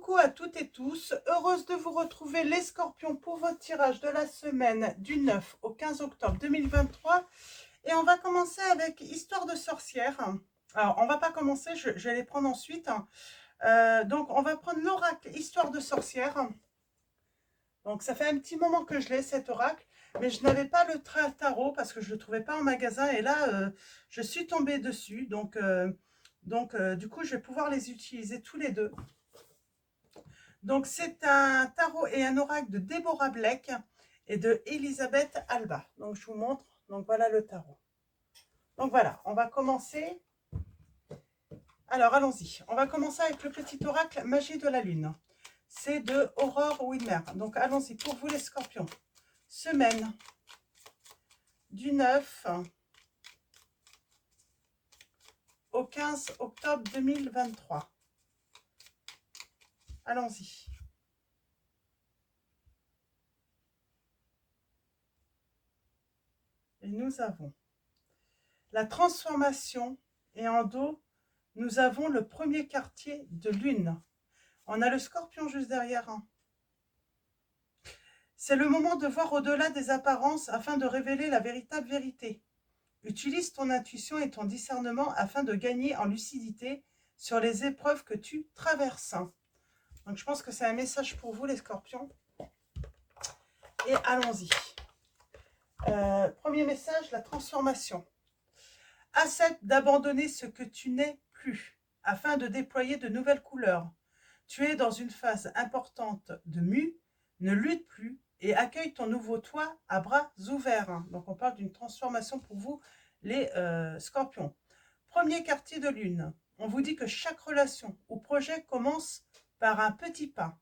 Coucou à toutes et tous, heureuse de vous retrouver les scorpions pour votre tirage de la semaine du 9 au 15 octobre 2023. Et on va commencer avec Histoire de sorcière. Alors on va pas commencer, je vais les prendre ensuite. Donc on va prendre l'oracle Histoire de sorcière. Donc ça fait un petit moment que je l'ai cet oracle, mais je n'avais pas le tarot parce que je ne le trouvais pas en magasin. Et là je suis tombée dessus, du coup je vais pouvoir les utiliser tous les deux. Donc, c'est un tarot et un oracle de Deborah Blake et de Elisabeth Alba. Donc, je vous montre. Donc, voilà le tarot. Donc, voilà, on va commencer. Alors, allons-y. On va commencer avec le petit oracle Magie de la Lune. C'est de Aurore Wilmer. Donc, allons-y pour vous les scorpions. Semaine du 9 au 15 octobre 2023. Allons-y. Et nous avons la transformation et en dos, nous avons le premier quartier de lune. On a le scorpion juste derrière. C'est le moment de voir au-delà des apparences afin de révéler la véritable vérité. Utilise ton intuition et ton discernement afin de gagner en lucidité sur les épreuves que tu traverses. Donc je pense que c'est un message pour vous les scorpions. Et allons-y. Premier message, la transformation. Accepte d'abandonner ce que tu n'es plus afin de déployer de nouvelles couleurs. Tu es dans une phase importante de mue, ne lutte plus et accueille ton nouveau toi à bras ouverts. Donc on parle d'une transformation pour vous, les scorpions. Premier quartier de lune, on vous dit que chaque relation ou projet commence par un petit pas.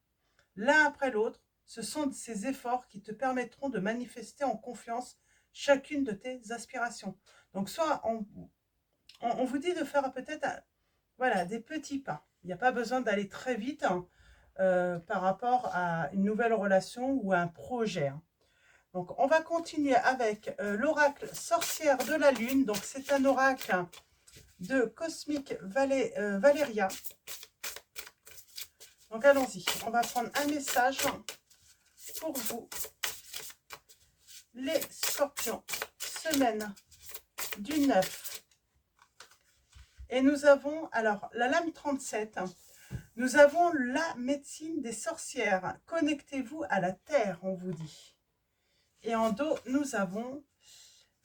L'un après l'autre, ce sont ces efforts qui te permettront de manifester en confiance chacune de tes aspirations. Donc soit on vous dit de faire peut-être voilà, des petits pas. Il n'y a pas besoin d'aller très vite par rapport à une nouvelle relation ou à un projet. Donc, on va continuer avec l'oracle sorcière de la lune. Donc, c'est un oracle de Cosmic Valeria. Donc, allons-y. On va prendre un message pour vous, les scorpions, semaine du 9. Et nous avons, alors, la lame 37. Nous avons la médecine des sorcières. Connectez-vous à la terre, on vous dit. Et en dos, nous avons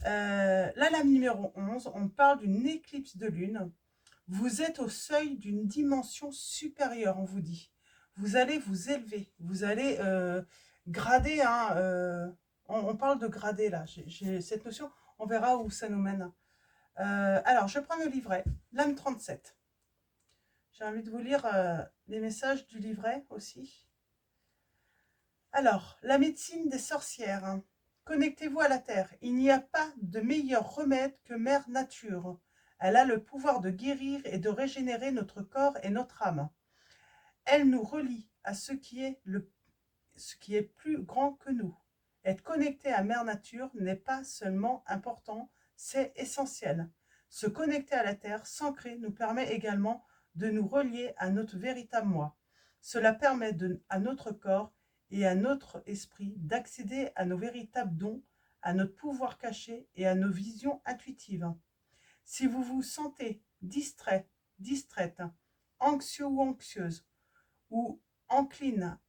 la lame numéro 11. On parle d'une éclipse de lune. Vous êtes au seuil d'une dimension supérieure, on vous dit. Vous allez vous élever. Vous allez grader. On parle de grader là. J'ai cette notion. On verra où ça nous mène. Alors, je prends le livret. Lame 37. J'ai envie de vous lire les messages du livret aussi. Alors, la médecine des sorcières. Connectez-vous à la terre. Il n'y a pas de meilleur remède que Mère Nature. Elle a le pouvoir de guérir et de régénérer notre corps et notre âme. Elle nous relie à ce qui est plus grand que nous. Être connecté à Mère Nature n'est pas seulement important, c'est essentiel. Se connecter à la terre, s'ancrer, nous permet également de nous relier à notre véritable moi. Cela permet à notre corps et à notre esprit d'accéder à nos véritables dons, à notre pouvoir caché et à nos visions intuitives. Si vous vous sentez distrait, distraite, anxieux ou anxieuse, ou enclin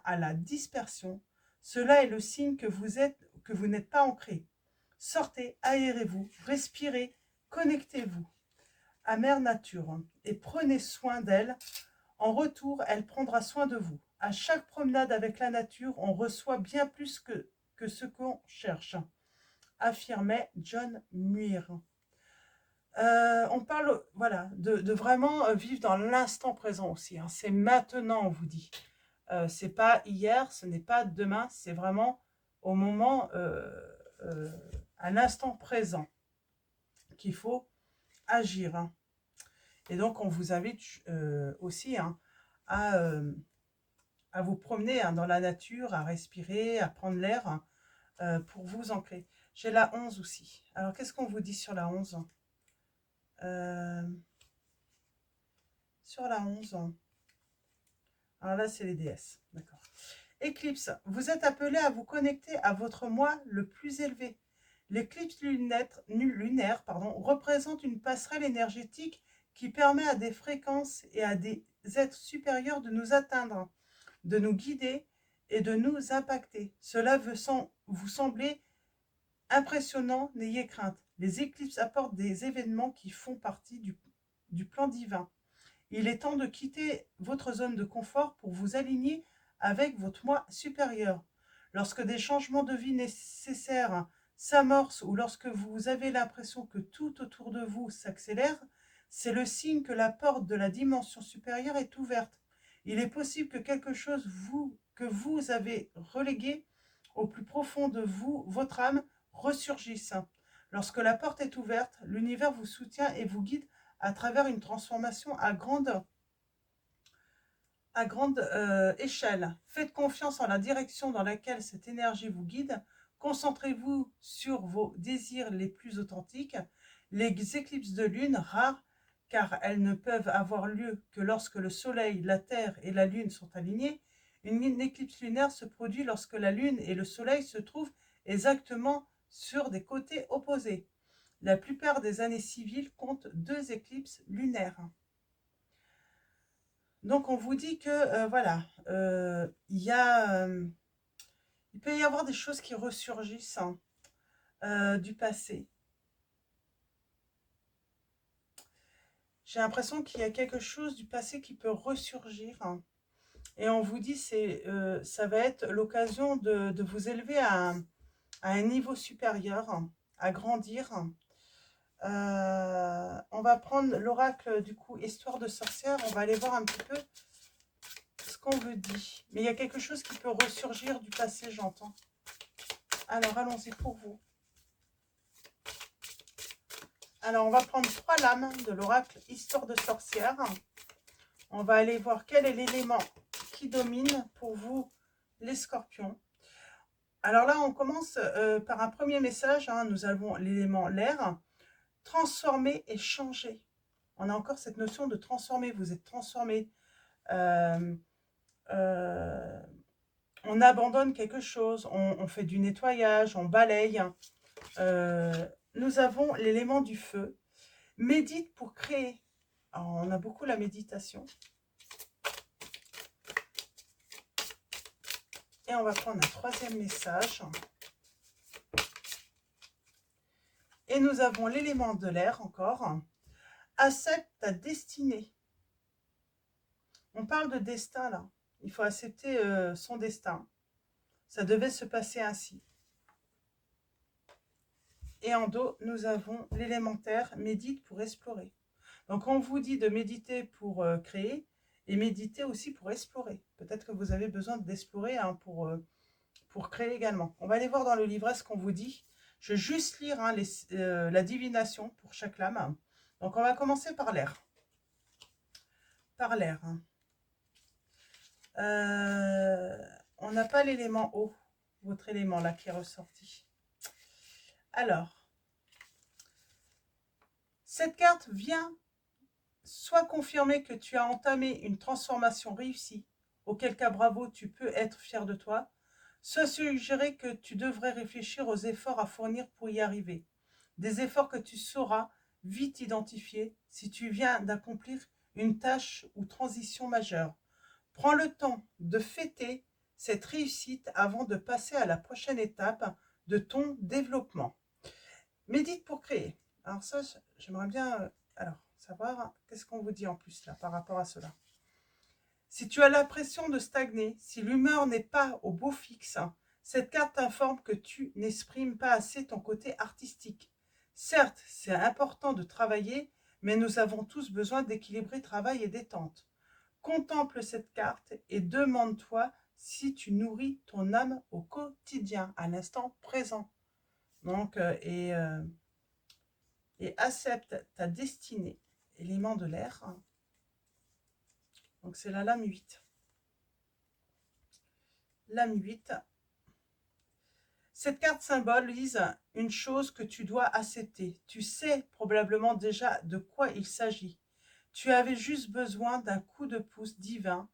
à la dispersion, cela est le signe que vous n'êtes pas ancré. Sortez, aérez-vous, respirez, connectez-vous à Mère Nature et prenez soin d'elle. En retour, elle prendra soin de vous. À chaque promenade avec la nature, on reçoit bien plus que ce qu'on cherche, affirmait John Muir. On parle voilà, de vraiment vivre dans l'instant présent aussi. Hein. C'est maintenant, on vous dit. C'est pas hier, ce n'est pas demain, c'est vraiment au moment, à l'instant présent qu'il faut agir. Hein. Et donc, on vous invite aussi hein, à vous promener hein, dans la nature, à respirer, à prendre l'air pour vous ancrer. J'ai la 11 aussi. Alors, qu'est-ce qu'on vous dit sur la 11 ? Sur la 11, Alors là, c'est les déesses. D'accord. Éclipse. Vous êtes appelé à vous connecter à votre moi le plus élevé. L'éclipse lunaire représente une passerelle énergétique qui permet à des fréquences et à des êtres supérieurs de nous atteindre, de nous guider et de nous impacter. Cela vous sembler impressionnant, n'ayez crainte. Les éclipses apportent des événements qui font partie du plan divin. Il est temps de quitter votre zone de confort pour vous aligner avec votre moi supérieur. Lorsque des changements de vie nécessaires s'amorcent ou lorsque vous avez l'impression que tout autour de vous s'accélère, c'est le signe que la porte de la dimension supérieure est ouverte. Il est possible que quelque chose que vous avez relégué au plus profond de vous, votre âme, ressurgisse. Lorsque la porte est ouverte, l'univers vous soutient et vous guide à travers une transformation à grande échelle. Faites confiance en la direction dans laquelle cette énergie vous guide. Concentrez-vous sur vos désirs les plus authentiques. Les éclipses de lune, rares, car elles ne peuvent avoir lieu que lorsque le soleil, la terre et la lune sont alignés. Une éclipse lunaire se produit lorsque la lune et le soleil se trouvent exactement sur des côtés opposés. La plupart des années civiles comptent 2 éclipses lunaires. Donc on vous dit que voilà, il peut y avoir des choses qui ressurgissent du passé. J'ai l'impression qu'il y a quelque chose du passé qui peut ressurgir. Et on vous dit ça va être l'occasion de vous élever à un niveau supérieur, à grandir. On va prendre l'oracle du coup Histoire de sorcière. On va aller voir un petit peu ce qu'on vous dit. Mais il y a quelque chose qui peut ressurgir du passé, j'entends. Alors, allons-y pour vous. Alors, on va prendre 3 lames de l'oracle Histoire de sorcière. On va aller voir quel est l'élément qui domine pour vous, les scorpions. Alors là, on commence par un premier message. Nous avons l'élément l'air. Transformer et changer. On a encore cette notion de transformer. Vous êtes transformé. On abandonne quelque chose, on fait du nettoyage, on balaye. Nous avons l'élément du feu. Médite pour créer. Alors, on a beaucoup la méditation. Et on va prendre un 3e message. Et nous avons l'élément de l'air encore. Accepte ta destinée. On parle de destin là. Il faut accepter son destin. Ça devait se passer ainsi. Et en dos, nous avons l'élémentaire, médite pour explorer. Donc on vous dit de méditer pour créer et méditer aussi pour explorer. Peut-être que vous avez besoin d'explorer pour créer également. On va aller voir dans le livret ce qu'on vous dit. Je vais juste lire la divination pour chaque lame. Donc on va commencer par l'air. Par l'air. On n'a pas l'élément eau, votre élément là qui est ressorti. Alors, cette carte vient soit confirmer que tu as entamé une transformation réussie, auquel cas bravo, tu peux être fier de toi, soit suggérer que tu devrais réfléchir aux efforts à fournir pour y arriver. Des efforts que tu sauras vite identifier si tu viens d'accomplir une tâche ou transition majeure. Prends le temps de fêter cette réussite avant de passer à la prochaine étape de ton développement. Médite pour créer. Alors ça, j'aimerais bien savoir qu'est-ce qu'on vous dit en plus là par rapport à cela. Si tu as l'impression de stagner, si l'humeur n'est pas au beau fixe, cette carte t'informe que tu n'exprimes pas assez ton côté artistique. Certes, c'est important de travailler, mais nous avons tous besoin d'équilibrer travail et détente. Contemple cette carte et demande-toi si tu nourris ton âme au quotidien, à l'instant présent. Donc, et accepte ta destinée, élément de l'air. Donc c'est la lame 8. Lame 8. Cette carte symbolise une chose que tu dois accepter. Tu sais probablement déjà de quoi il s'agit. Tu avais juste besoin d'un coup de pouce divin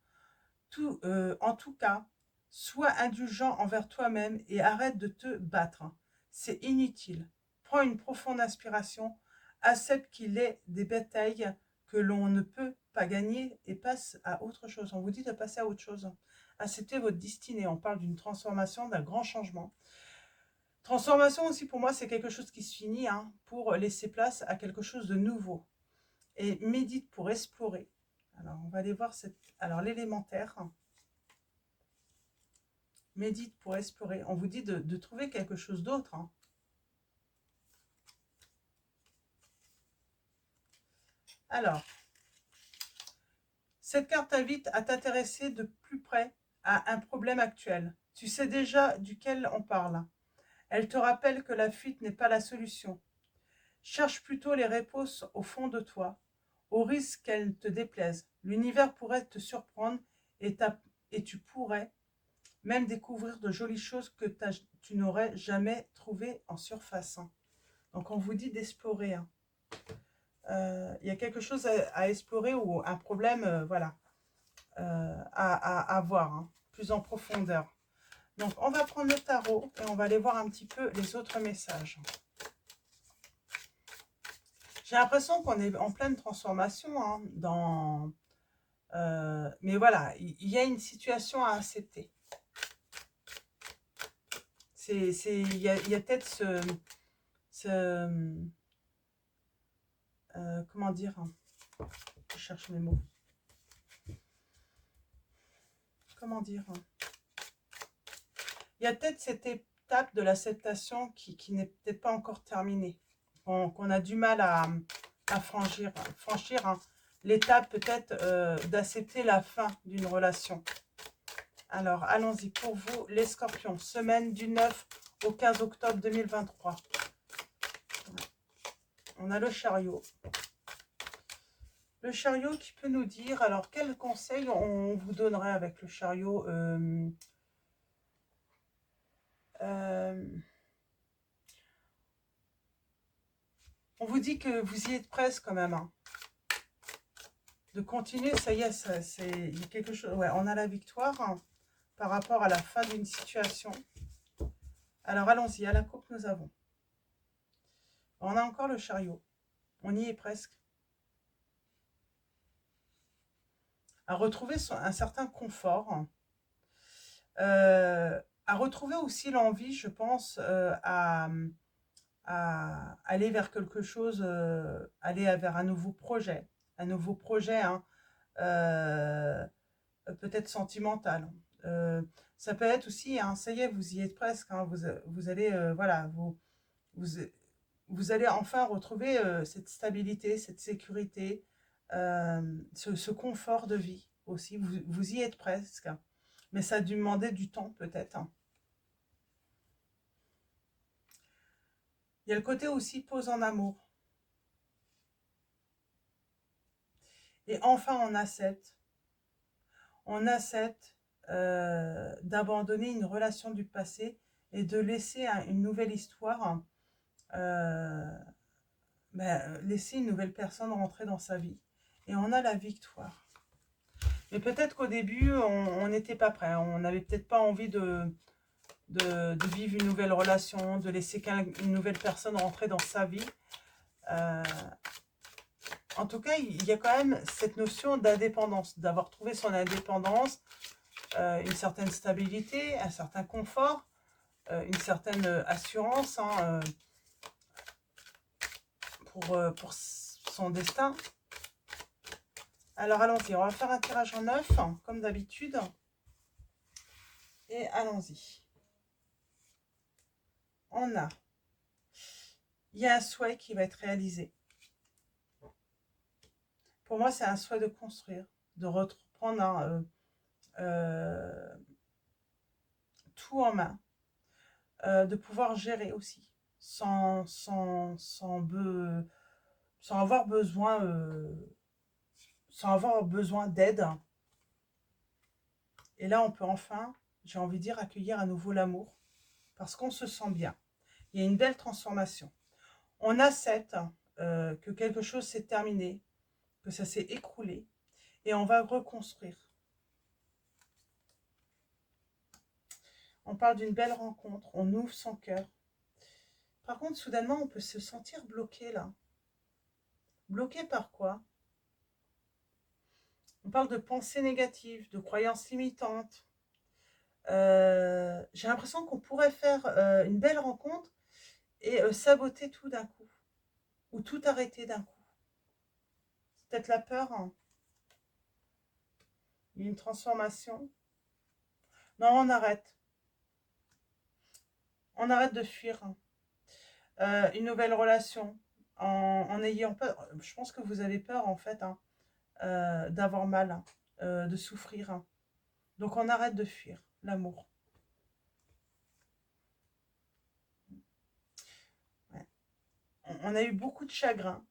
En tout cas, sois indulgent envers toi-même et arrête de te battre. C'est inutile. Prends une profonde inspiration, accepte qu'il est des batailles que l'on ne peut pas gagner et passe à autre chose. On vous dit de passer à autre chose. Acceptez votre destinée. On parle d'une transformation, d'un grand changement. Transformation aussi, pour moi, c'est quelque chose qui se finit pour laisser place à quelque chose de nouveau. Et médite pour explorer. Alors, on va aller voir alors l'élémentaire. Médite pour explorer. On vous dit de trouver quelque chose d'autre. Alors, cette carte t'invite à t'intéresser de plus près à un problème actuel. Tu sais déjà duquel on parle. Elle te rappelle que la fuite n'est pas la solution. Cherche plutôt les réponses au fond de toi, au risque qu'elles te déplaisent. L'univers pourrait te surprendre et tu pourrais même découvrir de jolies choses que tu n'aurais jamais trouvées en surface. Donc on vous dit d'explorer. Il y a quelque chose à explorer ou un problème voilà, à voir plus en profondeur. Donc on va prendre le tarot et on va aller voir un petit peu les autres messages. J'ai l'impression qu'on est en pleine transformation mais voilà, il y a une situation à accepter. Il y a peut-être comment dire, je cherche mes mots. Comment dire, il y a peut-être cette étape de l'acceptation qui n'est peut-être pas encore terminée, qu'on a du mal à franchir l'étape peut-être d'accepter la fin d'une relation. Alors, allons-y pour vous, les scorpions, semaine du 9 au 15 octobre 2023. On a le chariot. Le chariot qui peut nous dire, alors quel conseil on vous donnerait avec le chariot on vous dit que vous y êtes presque quand même. De continuer, ça y est, il y a quelque chose. Ouais, on a la victoire par rapport à la fin d'une situation. Alors allons-y, à la coupe nous avons. On a encore le chariot. On y est presque. À retrouver un certain confort. À retrouver aussi l'envie, je pense, à aller vers quelque chose, aller vers un nouveau projet. Un nouveau projet, peut-être sentimental. Ça peut être aussi, ça y est, vous y êtes presque. Vous allez, voilà, vous allez enfin retrouver cette stabilité, cette sécurité, ce confort de vie aussi. Vous y êtes presque. Mais ça a dû demander du temps peut-être. Il y a le côté aussi pause en amour. Et enfin, on accepte d'abandonner une relation du passé et de laisser une nouvelle histoire, laisser une nouvelle personne rentrer dans sa vie. Et on a la victoire. Mais peut-être qu'au début, on n'était pas prêt. On n'avait peut-être pas envie de vivre une nouvelle relation, de laisser une nouvelle personne rentrer dans sa vie. En tout cas, il y a quand même cette notion d'indépendance, d'avoir trouvé son indépendance, une certaine stabilité, un certain confort, une certaine assurance pour son destin. Alors allons-y, on va faire un tirage en 9, comme d'habitude. Et allons-y. Il y a un souhait qui va être réalisé. Pour moi, c'est un souhait de construire, de reprendre tout en main, de pouvoir gérer aussi, sans avoir besoin d'aide. Et là, on peut enfin, j'ai envie de dire, accueillir à nouveau l'amour, parce qu'on se sent bien. Il y a une belle transformation. On accepte que quelque chose s'est terminé, que ça s'est écroulé, et on va reconstruire. On parle d'une belle rencontre, on ouvre son cœur. Par contre, soudainement, on peut se sentir bloqué là. Bloqué par quoi? On parle de pensées négatives, de croyances limitantes. J'ai l'impression qu'on pourrait faire une belle rencontre et saboter tout d'un coup. Ou tout arrêter d'un coup. C'est peut-être la peur, hein. Il y a une transformation. Non, on arrête. On arrête de fuir, hein. Une nouvelle relation. En ayant peur. Je pense que vous avez peur, en fait, hein, d'avoir mal, hein, de souffrir, hein. Donc, on arrête de fuir l'amour. Ouais. On a eu beaucoup de chagrin.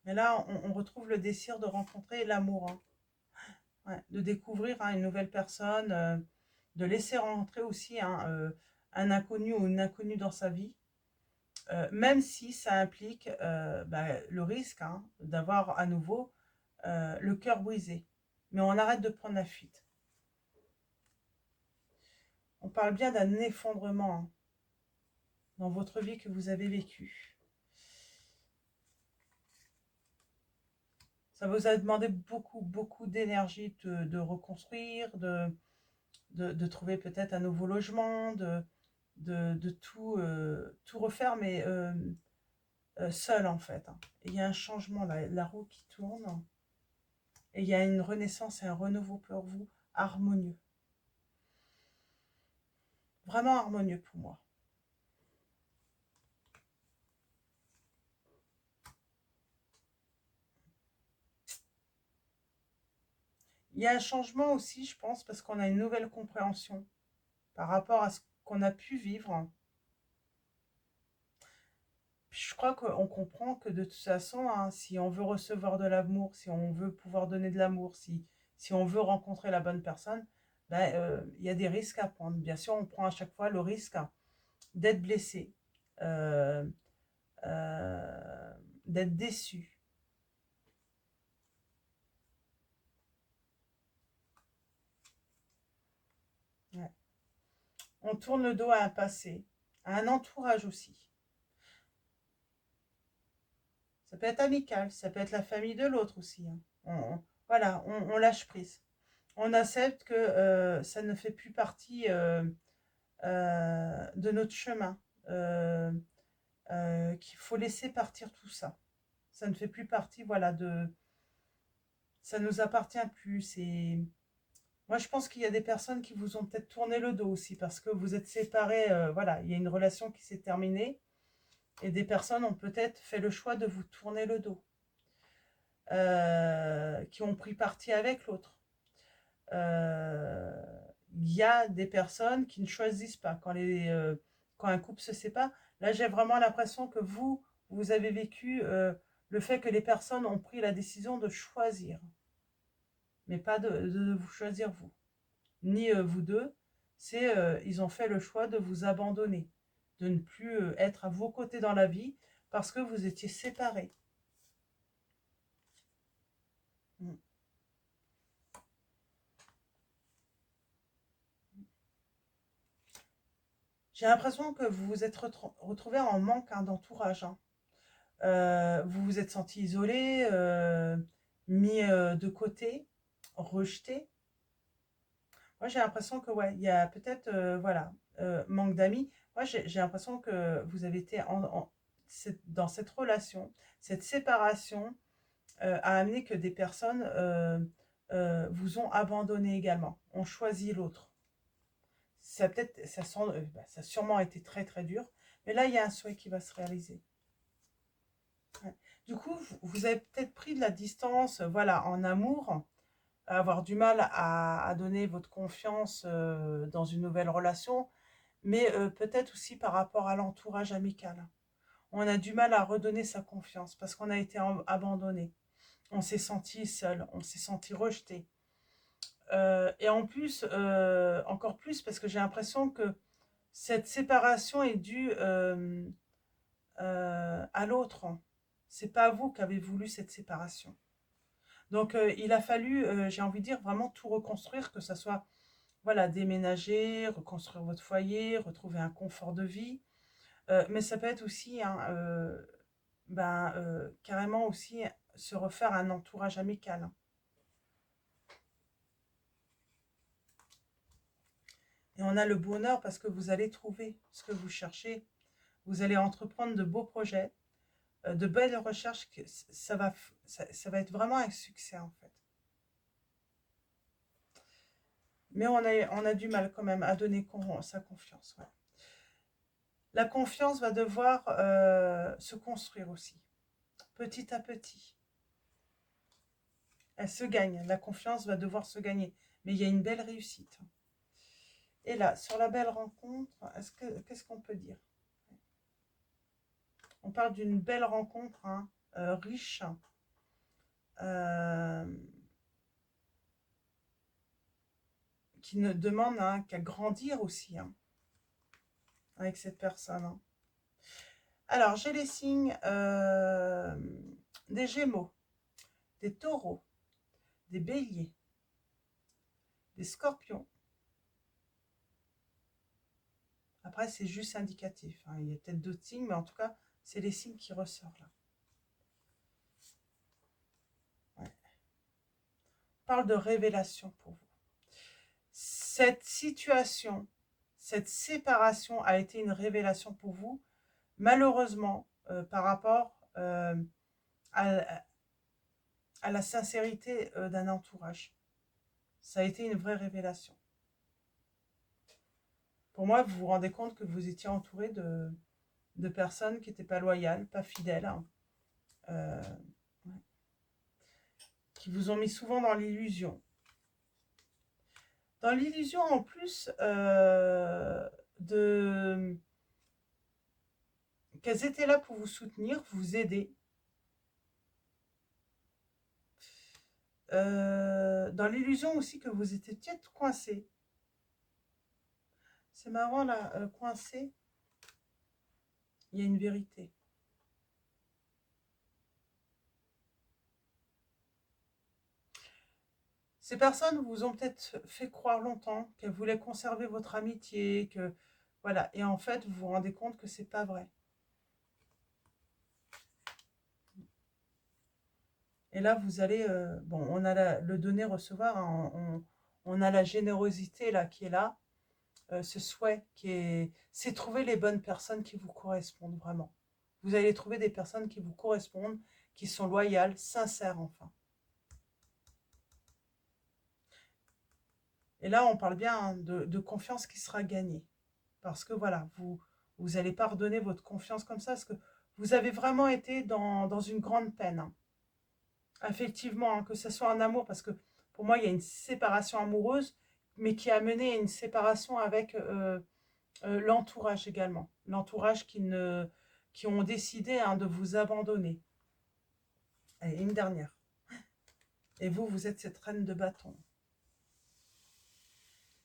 Mais là, on retrouve le désir de rencontrer l'amour, hein. Ouais, de découvrir, hein, une nouvelle personne, de laisser rentrer aussi, hein, un inconnu ou une inconnue dans sa vie, même si ça implique bah, le risque, hein, d'avoir à nouveau le cœur brisé. Mais on arrête de prendre la fuite. On parle bien d'un effondrement, hein, dans votre vie que vous avez vécu. Ça vous a demandé beaucoup, beaucoup d'énergie de reconstruire, de trouver peut-être un nouveau logement, de tout, tout refaire, mais seul en fait, hein. Et il y a un changement, la roue qui tourne, et il y a une renaissance et un renouveau pour vous, harmonieux. Vraiment harmonieux pour moi. Il y a un changement aussi, je pense, parce qu'on a une nouvelle compréhension par rapport à ce qu'on a pu vivre. Puis je crois qu'on comprend que de toute façon, hein, si on veut recevoir de l'amour, si on veut pouvoir donner de l'amour, si on veut rencontrer la bonne personne, ben, il y a des risques à prendre. Bien sûr, on prend à chaque fois le risque, hein, d'être blessé, euh, euh, d'être déçu. Ouais. On tourne le dos à un passé, à un entourage aussi. Ça peut être amical, ça peut être la famille de l'autre aussi, hein. Voilà, on lâche prise. On accepte que ça ne fait plus partie de notre chemin, euh, qu'il faut laisser partir tout ça. Ça ne fait plus partie, voilà, ça nous appartient plus. Et moi, je pense qu'il y a des personnes qui vous ont peut-être tourné le dos aussi parce que vous êtes séparés, voilà, il y a une relation qui s'est terminée et des personnes ont peut-être fait le choix de vous tourner le dos, qui ont pris parti avec l'autre. Euh, il y a des personnes qui ne choisissent pas quand un couple se sépare. Là, j'ai vraiment l'impression que vous avez vécu le fait que les personnes ont pris la décision de choisir, mais pas de vous choisir vous, ni vous deux. C'est ils ont fait le choix de vous abandonner, de ne plus être à vos côtés dans la vie parce que vous étiez séparés. Mm. J'ai l'impression que vous vous êtes retrouvés en manque, hein, d'entourage, hein. Vous vous êtes senti isolé, mis de côté, rejeté. Moi, j'ai l'impression que ouais, il y a peut-être voilà, manque d'amis. Moi, j'ai l'impression que vous avez été dans cette relation, cette séparation a amené que des personnes vous ont abandonné également, ont choisi l'autre. Ça a sûrement été très très dur, mais là, il y a un souhait qui va se réaliser. Ouais. Du coup, vous avez peut-être pris de la distance, voilà, en amour, à avoir du mal à donner votre confiance dans une nouvelle relation, mais peut-être aussi par rapport à l'entourage amical. On a du mal à redonner sa confiance parce qu'on a été abandonné. On s'est senti seul, on s'est senti rejeté. Et en plus, encore plus, parce que j'ai l'impression que cette séparation est due à l'autre. C'est pas vous qui avez voulu cette séparation. Donc, il a fallu, j'ai envie de dire, vraiment tout reconstruire, que ça soit, voilà, déménager, reconstruire votre foyer, retrouver un confort de vie. Mais ça peut être aussi, hein, carrément aussi se refaire un entourage amical, hein. Et on a le bonheur parce que vous allez trouver ce que vous cherchez. Vous allez entreprendre de beaux projets, de belles recherches. Ça va être vraiment un succès, en fait. Mais on a du mal quand même à donner sa confiance. Ouais. La confiance va devoir se construire aussi, petit à petit. Elle se gagne, la confiance va devoir se gagner. Mais il y a une belle réussite. Et là, sur la belle rencontre, qu'est-ce qu'on peut dire? On parle d'une belle rencontre, hein, riche, euh, qui ne demande, hein, qu'à grandir aussi, hein, avec cette personne, hein. Alors, j'ai les signes des Gémeaux, des Taureaux, des Béliers, des Scorpions. Après, c'est juste indicatif, hein. Il y a peut-être d'autres signes, mais en tout cas, c'est les signes qui ressortent là. Ouais. On parle de révélation pour vous. Cette situation, cette séparation a été une révélation pour vous, malheureusement, par rapport à, à la sincérité d'un entourage. Ça a été une vraie révélation. Pour moi, vous vous rendez compte que vous étiez entouré de personnes qui n'étaient pas loyales, pas fidèles, hein, ouais, qui vous ont mis souvent dans l'illusion. Dans l'illusion, en plus, qu'elles étaient là pour vous soutenir, vous aider. Dans l'illusion aussi que vous étiez peut-être coincé. C'est marrant là, coincé, il y a une vérité. Ces personnes vous ont peut-être fait croire longtemps qu'elles voulaient conserver votre amitié, que voilà, et en fait vous vous rendez compte que c'est pas vrai. Et là vous allez, bon, on a le donner-recevoir, hein, on a la générosité là qui est là, ce souhait qui est, c'est trouver les bonnes personnes qui vous correspondent vraiment. Vous allez trouver des personnes qui vous correspondent, qui sont loyales, sincères enfin. Et là, on parle bien, hein, de confiance qui sera gagnée. Parce que voilà, vous n'allez pas redonner votre confiance comme ça, parce que vous avez vraiment été dans une grande peine, hein. Effectivement, hein, que ce soit en amour, parce que pour moi, il y a une séparation amoureuse, mais qui a mené à une séparation avec l'entourage également. L'entourage qui ont décidé, hein, de vous abandonner. Allez, une dernière. Et vous, vous êtes cette reine de bâton.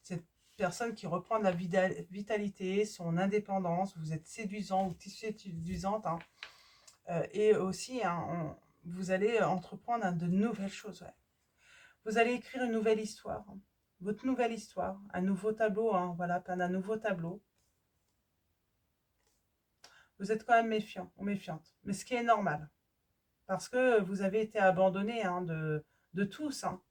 Cette personne qui reprend de la vitalité, son indépendance. Vous êtes séduisant ou séduisante, hein. Et aussi, hein, vous allez entreprendre, hein, de nouvelles choses. Ouais. Vous allez écrire une nouvelle histoire. Hein. Votre nouvelle histoire. Un nouveau tableau. Hein, voilà, peindre un nouveau tableau. Vous êtes quand même méfiant ou méfiante. Mais ce qui est normal. Parce que vous avez été abandonné, hein, de tous. Hein.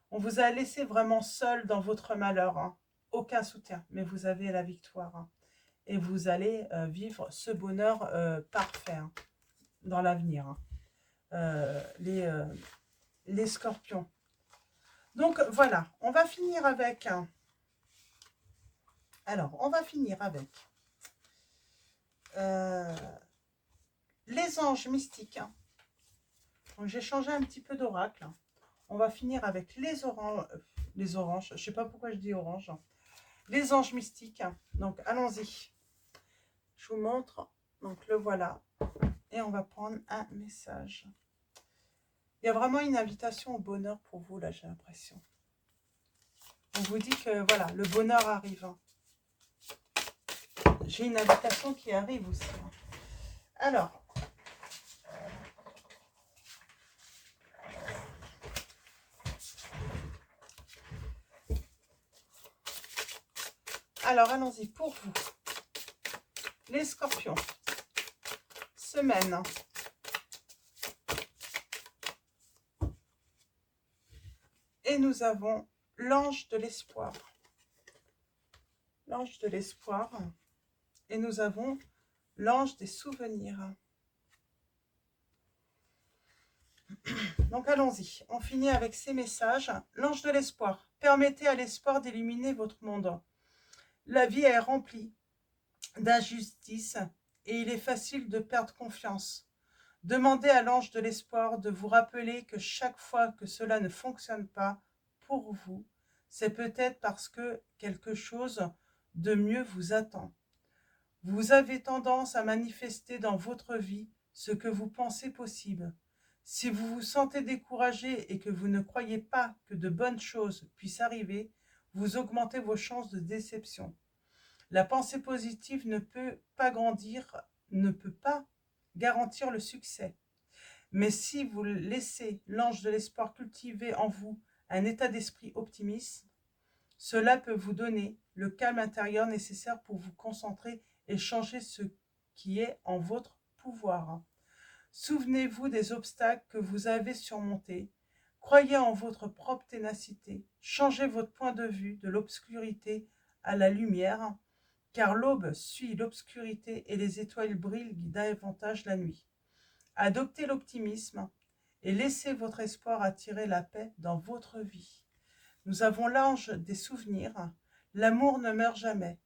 On vous a laissé vraiment seul dans votre malheur. Hein. Aucun soutien. Mais vous avez la victoire. Hein. Et vous allez vivre ce bonheur parfait, hein, dans l'avenir. Hein. Les scorpions. Donc voilà, on va finir avec... Alors, on va finir avec les anges mystiques. Hein. Donc j'ai changé un petit peu d'oracle. Hein. On va finir avec les oranges. Je ne sais pas pourquoi je dis orange. Hein. Les anges mystiques. Donc allons-y. Je vous montre. Donc le voilà. Et on va prendre un message. Il y a vraiment une invitation au bonheur pour vous, là, j'ai l'impression. On vous dit que, voilà, le bonheur arrive. Hein. J'ai une invitation qui arrive aussi. Hein. Alors, Alors, allons-y pour vous. Les scorpions. Semaine. Et nous avons l'ange de l'espoir. L'ange de l'espoir. Et nous avons l'ange des souvenirs. Donc allons-y, on finit avec ces messages. L'ange de l'espoir. Permettez à l'espoir d'illuminer votre monde. La vie est remplie d'injustice et il est facile de perdre confiance. Demandez à l'ange de l'espoir de vous rappeler que chaque fois que cela ne fonctionne pas pour vous, c'est peut-être parce que quelque chose de mieux vous attend. Vous avez tendance à manifester dans votre vie ce que vous pensez possible. Si vous vous sentez découragé et que vous ne croyez pas que de bonnes choses puissent arriver, vous augmentez vos chances de déception. La pensée positive ne peut pas garantir le succès. Mais si vous laissez l'ange de l'espoir cultiver en vous un état d'esprit optimiste, cela peut vous donner le calme intérieur nécessaire pour vous concentrer et changer ce qui est en votre pouvoir. Souvenez-vous des obstacles que vous avez surmontés. Croyez en votre propre ténacité. Changez votre point de vue de l'obscurité à la lumière, car l'aube suit l'obscurité et les étoiles brillent davantage la nuit. Adoptez l'optimisme et laissez votre espoir attirer la paix dans votre vie. Nous avons l'ange des souvenirs. L'amour ne meurt jamais.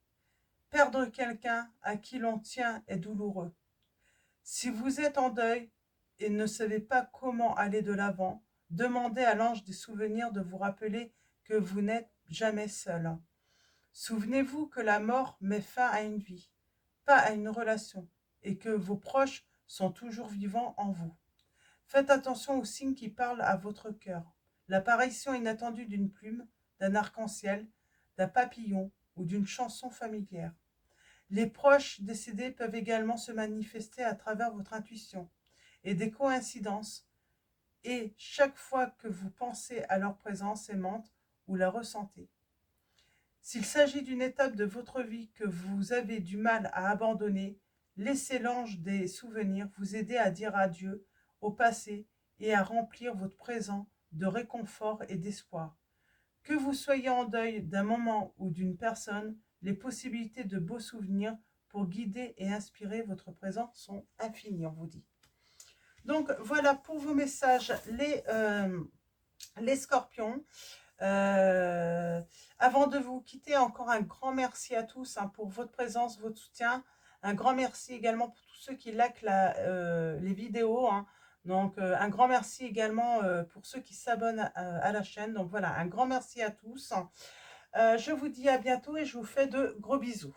Perdre quelqu'un à qui l'on tient est douloureux. Si vous êtes en deuil et ne savez pas comment aller de l'avant, demandez à l'ange des souvenirs de vous rappeler que vous n'êtes jamais seul. Souvenez-vous que la mort met fin à une vie, pas à une relation, et que vos proches sont toujours vivants en vous. Faites attention aux signes qui parlent à votre cœur. L'apparition inattendue d'une plume, d'un arc-en-ciel, d'un papillon ou d'une chanson familière. Les proches décédés peuvent également se manifester à travers votre intuition et des coïncidences, et chaque fois que vous pensez à leur présence aimante ou la ressentez. S'il s'agit d'une étape de votre vie que vous avez du mal à abandonner, laissez l'ange des souvenirs vous aider à dire adieu au passé et à remplir votre présent de réconfort et d'espoir. Que vous soyez en deuil d'un moment ou d'une personne, les possibilités de beaux souvenirs pour guider et inspirer votre présent sont infinies, on vous dit. Donc voilà pour vos messages, les scorpions. Avant de vous quitter, encore un grand merci à tous pour votre présence, votre soutien. Un grand merci également pour tous ceux qui likent les vidéos. Donc un grand merci également pour ceux qui s'abonnent à la chaîne. Donc voilà, un grand merci à tous. Je vous dis à bientôt et je vous fais de gros bisous.